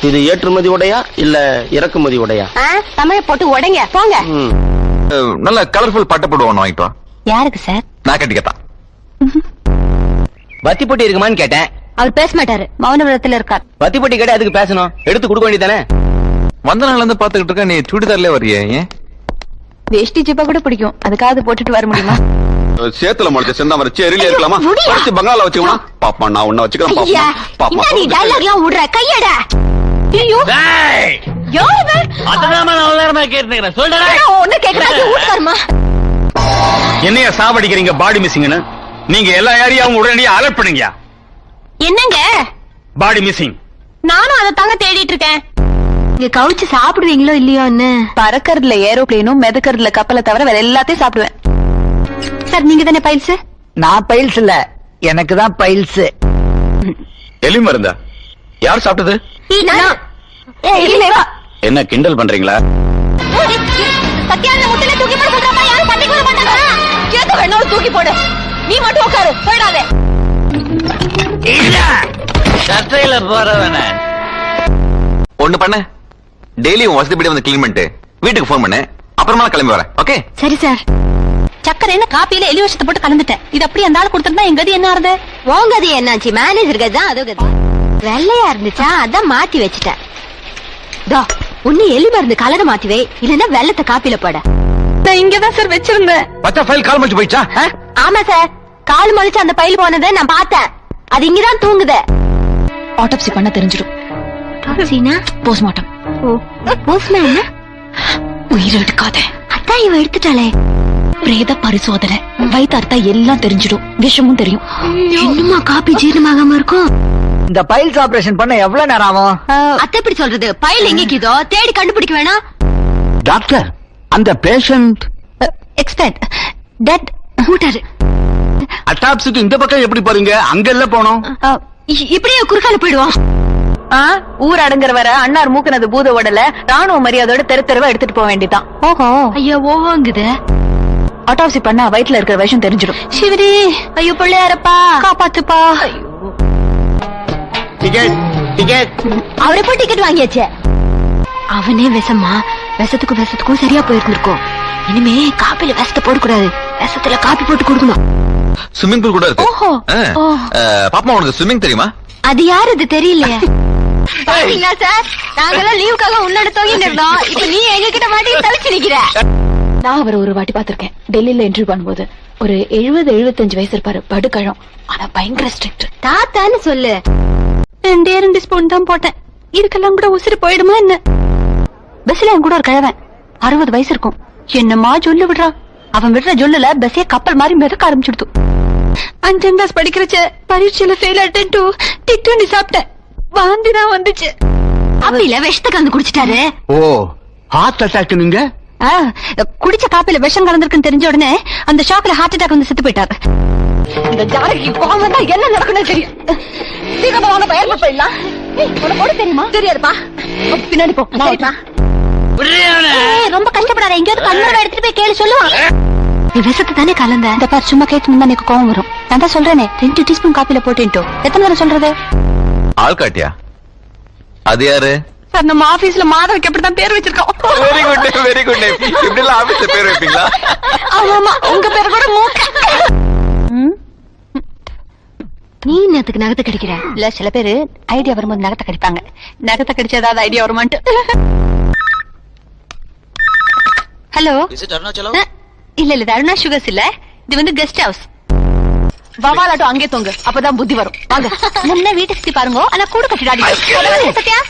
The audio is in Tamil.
இது ஏற்றுமதி உடையா இல்ல இறக்குமதி உடையா? தமிழ போட்டு உடைங்க போங்க. நல்ல கலர்ஃபுல் பட்டை போட்டு ஒண்ணு வாங்கிட்டு வா. யாருக்கு சார்? நான் கட்டிக்கத்தான். வத்தி பொட்டி இருக்குமான்னு கேட்டேன். அவர் பேச மாட்டாரு, மௌன விரதத்துல இருக்கார். வத்தி பொட்டி கேட்டா அதுக்கு பேசணும், எடுத்து கொடுக்க வேண்டியதானே. வந்த நாள்ல இருந்து பாத்துக்கிட்டு இருக்க, நீ சுடிதார்லயே வரியே ஏன்? வேஷ்டி ஜிப்பா கூட பிடிக்கும், அதுக்காவது போட்டுட்டு வர முடியுமா? சேத்துல முளைச்ச செந்தாமரை சேரில இருக்கலாமா? வச்சு பங்காள வச்சுக்கலாம். பாப்பா நான் உன்ன வச்சுக்கிறேன். பாப்பா நீ டயலாக்லாம் விடுற, கையடா. ஐயோ யாரு? அதனால நான் நேரமா கேட்டுக்கிறேன். சொல்றா. ஒண்ணு கேக்குறாங்க ஊர்க்காரமா. என்னைய சாவடிக்கிறீங்க பாடி மிஸ்ஸிங்னு? நீங்க எல்லா ஏரியாவும் உடனடியா அலர்ட் பண்ணுங்க. என்னங்க பாடி மிஸ்ஸிங்? நானும் அதை தாங்க தேடிட்டு இருக்கேன். நீங்க கவுச்சு சாப்பிடுவீங்களோ இல்லையோன்னு. பறக்கறதுல ஏரோப்ளேனும் மிதக்கறதுல கப்பலை தவிர வேற எல்லாத்தையும் சாப்பிடுவேன். சார் நீங்க தானே பைல்ஸ்? நான் பைல்ஸ் இல்ல, எனக்கு தான் பைல்ஸ். எலி மருந்தா? யார் சாப்பிட்டது? என்ன கிண்டல் பண்றீங்களா? சத்தியான முட்டையில தூக்கி போட சொல்றப்ப யாரும் சண்டைக்கு வர மாட்டாங்க. கேட்டு வேணாலும் தூக்கி போடு, நீ மட்டும் உட்காரு, போயிடாதே. சட்டையில போறவன ஒண்ணு பண்ண, டெய்லி உன் வசதிப்படி வந்து கிளீன் பண்ணிட்டு வீட்டுக்கு போன் பண்ணு, அப்புறமா கிளம்பி வரேன். ஓகே? சரி சார். சக்கரை என்ன காப்பியில எலி விஷத்தை போட்டு கலந்துட்டேன். இது அப்படி அந்த ஆள் கொடுத்திருந்தா என் கதி என்ன ஆறுது? உன் கதி என்னாச்சு? மேனேஜர் கதி தான். அது கதி வெள்ளையா இருந்துச்சா, அதான் மாத்தி வச்சுட்டேன். ஒண்ணு எலி மருந்து கலரை மாத்தி வை, இல்லன்னா வெள்ளத்தை காப்பில போட. நான் இங்கதான் சார் வச்சிருந்தேன். பச்சை ஃபைல் கால் முடிச்சு போயிடுச்சா? ஆமா சார், கால் மொழிச்சு அந்த பைல் போனதை நான் பார்த்தேன். அது இங்கதான் தூங்குது. ஆட்டோப்சி பண்ண தெரிஞ்சிடும். போஸ்ட்மார்ட்டம். போஸ்ட்மார்ட்டம் உயிரை எடுக்காத. அதான் இவ எடுத்துட்டாளே. பிரேத பரிசோதனை வைத்தார்த்தா எல்லாம் தெரிஞ்சிடும், விஷமும் தெரியும். இன்னுமா காப்பி ஜீரணமாகாம இருக்கும்? இந்த பைல்ஸ் ஆபரேஷன் பண்ண எவ்வளவு நேரம் ஆகும்? அத்தை எப்படி சொல்றது? பைல் எங்கேக்குதோ தேடி கண்டுபிடிக்க வேணாம். டாக்டர், அந்த பேஷண்ட் எக்ஸ்பர்ட் டெட் கூட்டாரு. அட்டாப்சிக்கு இந்த பக்கம் எப்படி போறீங்க? அங்க இல்ல போனோம். இப்படியே குறுக்கால போயிடுவோம். ஊர் அடங்குற வர அண்ணார் மூக்குனது பூத உடல ராணுவ மரியாதையோட தெரு தெருவா எடுத்துட்டு போக வேண்டியதான். ஓஹோ ஐயோ ஓங்குது. ஆட்டோப்சி பண்ணா வயிற்றுல இருக்கிற விஷயம் தெரிஞ்சிடும். சிவரி ஐயோ பிள்ளையாரப்பா காப்பாத்துப்பா. Ticket ticket. அவரே போய் டிக்கெட் வாங்கியாச்சு. அவனே விஷமா, விஷத்துக்கும் சரியா போயிருந்திருக்கும். இனிமே காப்பில விஷத்தை போடக்கூடாது, விஷத்துல காப்பி போட்டு கொடுக்கணும். ஸ்விம்மிங் பூல் கூட இருக்கு. ஓஹோ. பாப்பா உனக்கு ஸ்விம்மிங் தெரியுமா? அது யாரு? அது தெரியலையே. பாத்தீங்களா சார், நாங்கெல்லாம் லீவுக்காக உன்னோட தூங்கிட்டு இருந்தோம். இப்ப நீ எங்க கிட்ட மாட்டி தவிச்சு நிக்கிற. நான் அவரை ஒரு வாட்டி பாத்திருக்கேன், டெல்லியில இன்டர்வியூ பண்ணும்போது. ஒரு 70-75 வயசு இருப்பாரு, படுக்கழம். ஆனா பயங்கர ஸ்ட்ரிக்ட். தாத்தான்னு சொல்லு. 2 ஸ்பூன் தான் போட்டேன், இதுக்கெல்லாம் கூட உசிறு போயிடுமா என்ன? பஸ்ல என் கூட ஒரு கிழவன் 60 வயசு இருக்கும். என்னமா ஜொல்லு விடுறான். அவன் விடுற ஜொல்லுல பஸ்ஸே கப்பல் மாதிரி மிதக்க ஆரம்பிச்சுடுத்து. 5ஆம் கிளாஸ் படிக்கிறச்ச பரீட்சையில ஃபெயில் ஆயிட்டு டிட்டுன்னு சாப்பிட்டேன், வாந்தி தான் வந்துச்சு. காப்பில விஷத்தை கலந்து குடிச்சிட்டாரு. ஓ, ஹார்ட் அட்டாக். நீங்க குடிச்ச காப்பில விஷம் கலந்துருக்குன்னு தெரிஞ்ச உடனே அந்த ஷாக்ல ஹார்ட் அட்டாக் வந்து செத்து போயிட்டாரு. இந்த ஜானகி கோவம் வந்தா என்ன நடக்குன்னு தெரியும். சீக்கிரமா பயன்பட போயிடலாம். உனக்கு தெரியுமா? தெரியாதுப்பா, பின்னாடி போ. ரொம்ப கஷ்டப்படாத, எங்கேயாவது கண்ணோட எடுத்துட்டு போய் கேளு, சொல்லுவான். நீ விஷத்தை தானே கலந்த. இந்த பார், சும்மா கேட்டு முன்னா எனக்கு கோவம் வரும். நான் தான் சொல்றேனே, 2 டீஸ்பூன் காப்பில போட்டேன்ட்டோ. எத்தனை தடவை சொல்றது? ஆள் காட்டியா? அது யாரு? சார், நம்ம ஆபீஸ்ல மாதவிக்கு அப்படிதான் பேர் வச்சிருக்கோம். Very good very good. இப்படி எல்லாம் ஆபீஸ்ல பேர் வைப்பீங்களா? ஆமா, உங்க பேர் கூட மூக்க. நீ நேத்துக்கு நகத்தை கடிக்கிற இல்ல? சில பேரு ஐடியா வரும்போது நகத்தை கடிப்பாங்க. நகத்தை கடிச்ச ஏதாவது ஐடியா வருமான்ட்டு. ஹலோ, இல்ல இல்ல, அருணா சுகர்ஸ் இல்ல, இது வந்து கெஸ்ட் ஹவுஸ். வவாலாட்டம் அங்கே தொங்கு, அப்பதான் புத்தி வரும். வாங்க முன்ன வீட்டை சுத்தி பாருங்க, ஆனா கூட கட்டிடாதீங்க. சத்யா